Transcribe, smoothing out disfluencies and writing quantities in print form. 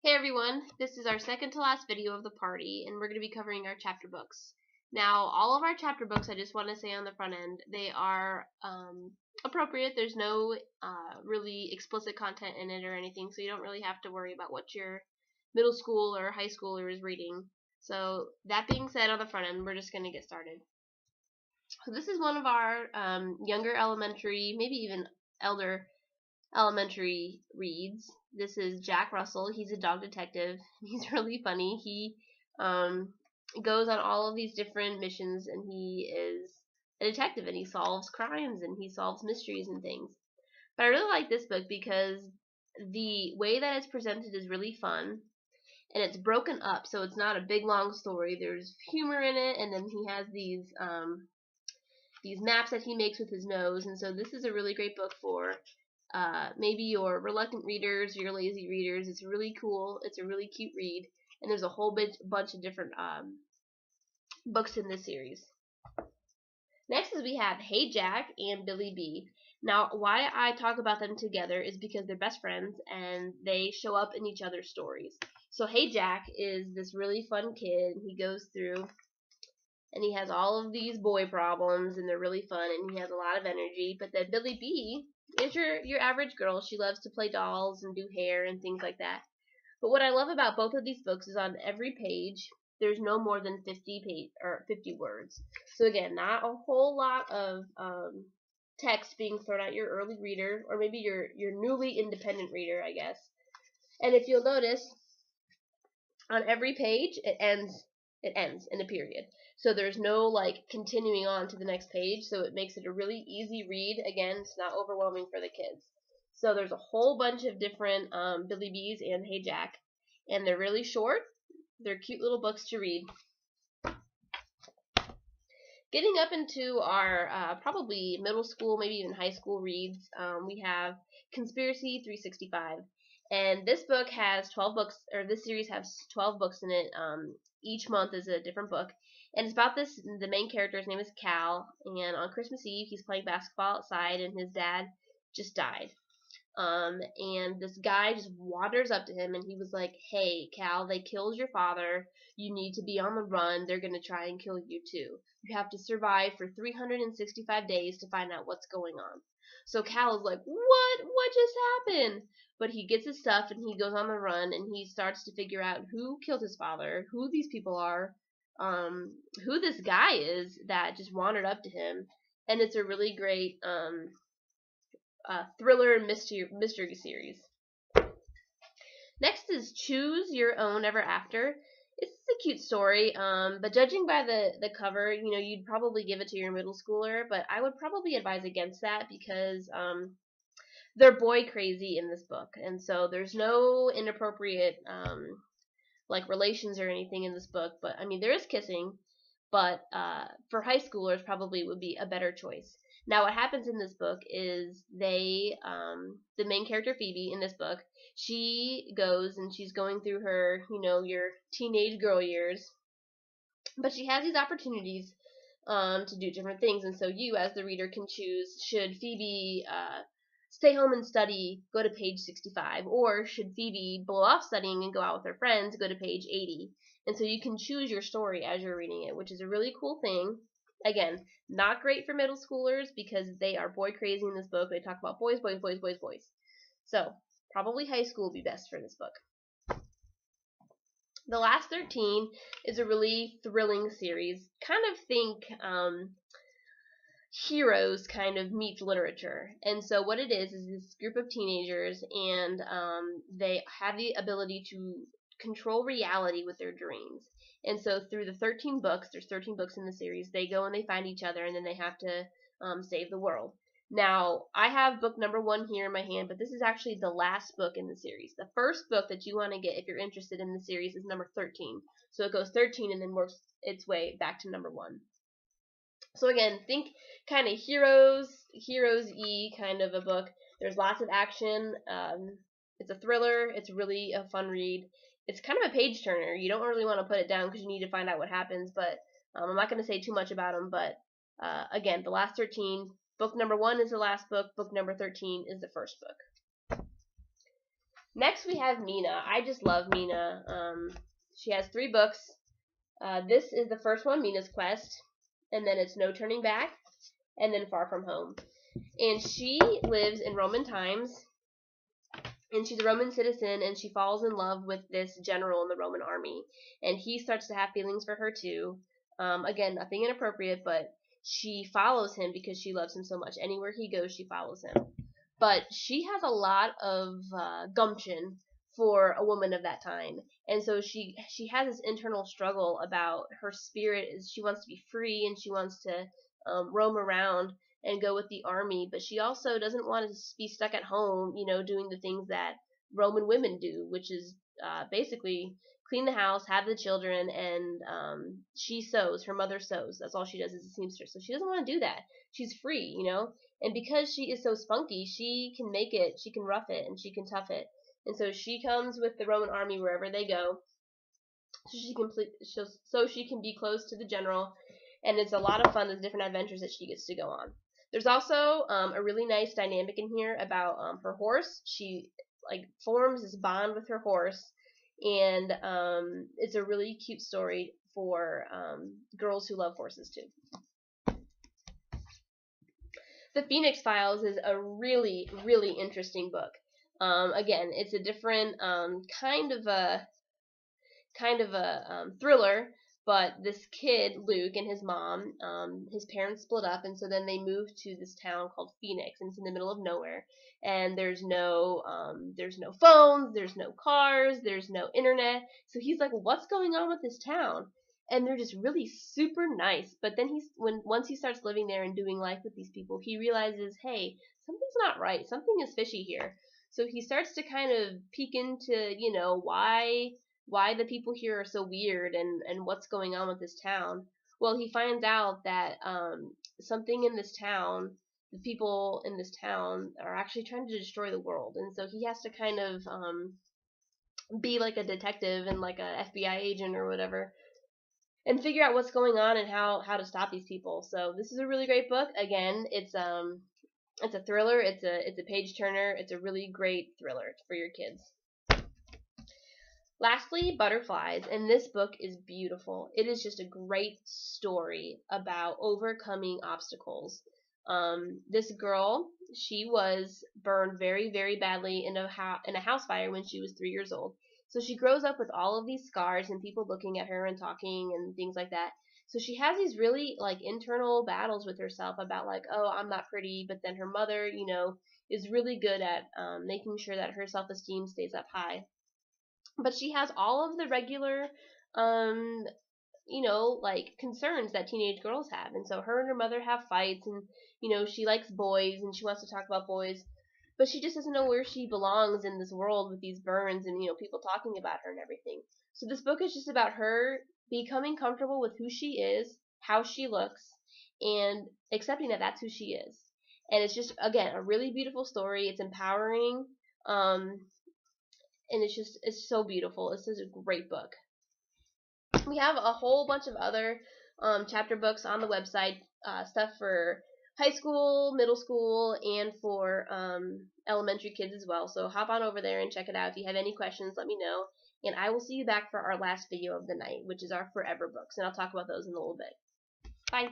Hey everyone, this is our second to last video of the party, and we're going to be covering our chapter books. Now, all of our chapter books, I just want to say on the front end, they are appropriate. There's no really explicit content in it or anything, so you don't really have to worry about what your middle school or high schooler is reading. So, that being said, on the front end, we're just going to get started. So this is one of our younger elementary, maybe even elder elementary reads. This is Jack Russell. He's a dog detective. He's really funny. He goes on all of these different missions, and he is a detective, and he solves crimes, and he solves mysteries and things. But I really like this book because the way that it's presented is really fun, and it's broken up, so it's not a big long story. There's humor in it, and then he has these maps that he makes with his nose, and so this is a really great book for maybe your reluctant readers or your lazy readers. It's really cool. It's a really cute read, and there's a whole bunch of different books in this series. Next is we have Hey Jack and Billy B. Now, why I talk about them together is because they're best friends and they show up in each other's stories. So Hey Jack is this really fun kid. He goes through and he has all of these boy problems, and they're really fun, and he has a lot of energy. But then Billy B is your average girl. She loves to play dolls and do hair and things like that. But what I love about both of these books is on every page there's no more than 50 words. So again, not a whole lot of text being thrown at your early reader, or maybe your newly independent reader, I guess. And if you'll notice, on every page it ends in a period. So there's no like continuing on to the next page, so it makes it a really easy read. Again, it's not overwhelming for the kids. So there's a whole bunch of different Billy B's and Hey Jack, and they're really short. They're cute little books to read. Getting up into our probably middle school, maybe even high school reads, we have Conspiracy 365. And this book has 12 books, or this series has 12 books in it. Each month is a different book. And it's about this, the main character's name is Cal, and on Christmas Eve he's playing basketball outside, and his dad just died. And this guy just wanders up to him, and he was like, "Hey, Cal, they killed your father. You need to be on the run. They're going to try and kill you too. You have to survive for 365 days to find out what's going on." So Cal is like, "What? What just happened?" But he gets his stuff, and he goes on the run, and he starts to figure out who killed his father, who these people are, who this guy is that just wandered up to him. And it's a really great thriller mystery series. Next is Choose Your Own Ever After. It's a cute story, but judging by the cover, you'd probably give it to your middle schooler, but I would probably advise against that because they're boy crazy in this book, and so there's no inappropriate like relations or anything in this book. But I mean, there is kissing, but for high schoolers probably would be a better choice. Now, what happens in this book is the main character Phoebe in this book, she goes and she's going through her, your teenage girl years, but she has these opportunities to do different things, and so you, as the reader, can choose should Phoebe stay home and study, go to page 65, or should Phoebe blow off studying and go out with her friends, go to page 80. And so you can choose your story as you're reading it, which is a really cool thing. Again, not great for middle schoolers because they are boy crazy in this book. They talk about boys, boys, boys, boys, boys. So probably high school would be best for this book. The Last 13 is a really thrilling series. Kind of think Heroes kind of meets literature. And so what it is this group of teenagers, and they have the ability to control reality with their dreams. And so through the 13 books, there's 13 books in the series, they go and they find each other, and then they have to save the world. Now, I have book number 1 here in my hand, but this is actually the last book in the series. The first book that you want to get if you're interested in the series is number 13. So it goes 13 and then works its way back to number 1. So again, think kind of Heroes-y kind of a book. There's lots of action. It's a thriller. It's really a fun read. It's kind of a page turner. You don't really want to put it down because you need to find out what happens. But I'm not going to say too much about them. But again, The Last 13. Book number 1 is the last book. Book number 13 is the first book. Next we have Mina. I just love Mina. She has 3 books. This is the first one, Mina's Quest, and then it's No Turning Back, and then Far From Home. And she lives in Roman times, and she's a Roman citizen, and she falls in love with this general in the Roman army, and he starts to have feelings for her too. Again, nothing inappropriate, but she follows him because she loves him so much. Anywhere he goes, she follows him. But she has a lot of gumption for a woman of that time, and so she has this internal struggle about her spirit. Is she wants to be free and she wants to roam around and go with the army, but she also doesn't want to be stuck at home, doing the things that Roman women do, which is basically clean the house, have the children, and she sews. Her mother sews. That's all she does is a seamstress. So she doesn't want to do that. She's free. And because she is so spunky, she can make it, she can rough it, and she can tough it. And so she comes with the Roman army wherever they go, so she can be close to the general, and it's a lot of fun. There's different adventures that she gets to go on. There's also a really nice dynamic in here about her horse. She forms this bond with her horse, and it's a really cute story for girls who love horses too. The Phoenix Files is a really, really interesting book. Again, it's a different kind of a thriller. But this kid, Luke, and his mom, his parents split up, and so then they moved to this town called Phoenix, and it's in the middle of nowhere. And there's no phones, there's no cars, there's no internet. So he's like, "What's going on with this town?" And they're just really super nice. But then once he starts living there and doing life with these people, he realizes, hey, something's not right. Something is fishy here. So he starts to kind of peek into, why the people here are so weird and what's going on with this town. Well, he finds out that something in this town, the people in this town are actually trying to destroy the world, and so he has to kind of be like a detective and like a FBI agent or whatever, and figure out what's going on and how to stop these people. So this is a really great book. Again, it's a thriller. It's a page turner. It's a really great thriller for your kids. Lastly, Butterflies, and this book is beautiful. It is just a great story about overcoming obstacles. This girl, she was burned very, very badly in a house fire when she was 3 years old. So she grows up with all of these scars and people looking at her and talking and things like that. So she has these really internal battles with herself about oh, I'm not pretty, but then her mother, is really good at making sure that her self-esteem stays up high. But she has all of the regular um concerns that teenage girls have. And so her and her mother have fights, and she likes boys and she wants to talk about boys, but she just doesn't know where she belongs in this world with these burns and people talking about her and everything. So this book is just about her becoming comfortable with who she is, how she looks, and accepting that that's who she is. And it's just, again, a really beautiful story. It's empowering. And it's so beautiful. It's just a great book. We have a whole bunch of other chapter books on the website, stuff for high school, middle school, and for elementary kids as well. So hop on over there and check it out. If you have any questions, let me know. And I will see you back for our last video of the night, which is our forever books. And I'll talk about those in a little bit. Bye.